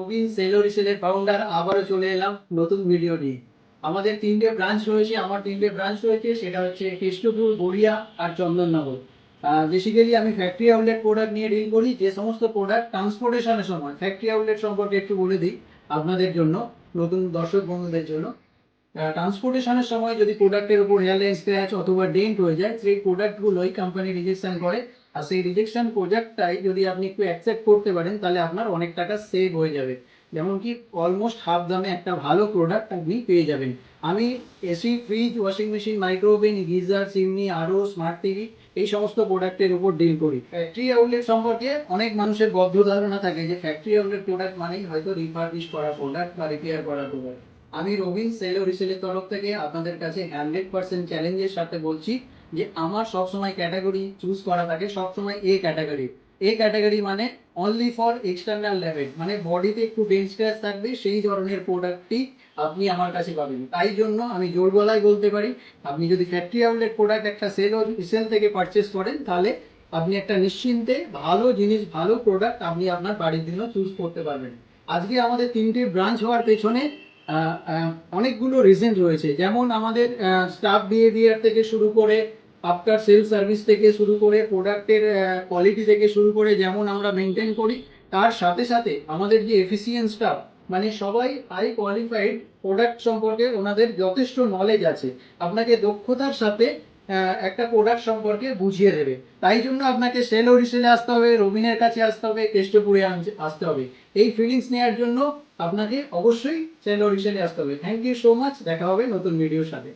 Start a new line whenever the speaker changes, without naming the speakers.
Robin সেলরিসেলের founder আবারও চলে এলাম নতুন ভিডিও নিয়ে। আমাদের তিনটে ব্রাঞ্চ রয়েছে, আমার তিনটে ব্রাঞ্চ রয়েছে, সেটা হচ্ছে কৃষ্ণপুর, গড়িয়া আর চন্দননগর। বেসিক্যালি আমি ফ্যাক্টরি আউটলেট প্রোডাক্ট নিয়ে ডিল করি। যে সমস্ত প্রোডাক্ট ট্রান্সপোর্টেশনের সময়, ফ্যাক্টরি আউটলেট সম্পর্কে একটু বলে দিই আপনাদের জন্য, নতুন দর্শক বন্ধুদের জন্য। ট্রান্সপোর্টেশনের সময় যদি প্রোডাক্টের উপর এয়ারলাইন স্ক্র্যাচ অথবা ডেন্ট হয়ে যায়, সেই প্রোডাক্টগুলোই কোম্পানি রিজেকশন করে। আর সেই রিজেকশন প্রোডাক্টটাই যদি আপনি একটু অ্যাকসেপ্ট করতে পারেন, তাহলে আপনার অনেক টাকা সেভ হয়ে যাবে। যেমন কি অলমোস্ট হাফ দামে একটা ভালো প্রোডাক্ট আপনি পেয়ে যাবেন। আমি AC, fridge, washing machine, micro oven, geyser, chimney, আরও স্মার্ট টিভি, এই সমস্ত প্রোডাক্টের উপর ডিল করি। ফ্যাক্টরি আউটলেট সম্পর্কে অনেক মানুষের বদ্ধ ধারণা থাকে যে ফ্যাক্টরি আউটলেট প্রোডাক্ট মানেই হয়তো রিফার্বিশ করা প্রোডাক্ট বা রিপেয়ার করা প্রোডাক্ট। আমি রবিন সেল ও রিসেলের তরফ থেকে আপনাদের কাছে 100% চ্যালেঞ্জের সাথে বলছি যে আমার সবসময় ক্যাটাগরি চুজ করা থাকে সবসময় এ ক্যাটাগরি। এ ক্যাটাগরি মানে অনলি ফর এক্সটার্নাল ড্যামেজ, মানে বডিতে একটু ডেন্ট স্ক্র্যাচ থাকবে, সেই ধরনের প্রোডাক্টটি আপনি আমার কাছে পাবেন। তাই জন্য আমি জোর গলায় বলতে পারি, আপনি যদি ফ্যাক্টরি আউটলেট প্রোডাক্ট একটা সেল ও রিসেল থেকে পারচেস করেন, তাহলে আপনি একটা নিশ্চিন্তে ভালো জিনিস, ভালো প্রোডাক্ট আপনি আপনার বাড়ির জন্য চুজ করতে পারবেন। আজকে আমাদের তিনটি ব্রাঞ্চ হওয়ার পেছনে অনেকগুলো রিজন রয়েছে। যেমন আমাদের স্টাফ বিহেভিয়ার থেকে শুরু করে, আফটার সেল সার্ভিস থেকে শুরু করে, প্রোডাক্টের কোয়ালিটি থেকে শুরু করে যেমন আমরা মেনটেন করি, তার সাথে সাথে আমাদের যে এফিসিয়েন্ট স্টাফ, মানে সবাই হাই কোয়ালিফাইড, প্রোডাক্ট সম্পর্কে ওনাদের যথেষ্ট নলেজ আছে, আপনাকে দক্ষতার সাথে একটা প্রোডাক্ট সম্পর্কে বুঝিয়ে দেবে। তাই জন্য আপনাকে সেল ও রিসেলে আসতে হবে, রবিনের কাছে আসতে হবে, কেষ্টপুরে আসতে হবে। এই ফিলিংস নেওয়ার জন্য আপনাকে অবশ্যই সেল ও রিসেলে আসতে হবে। Thank you so much. দেখা হবে নতুন ভিডিওর সাথে।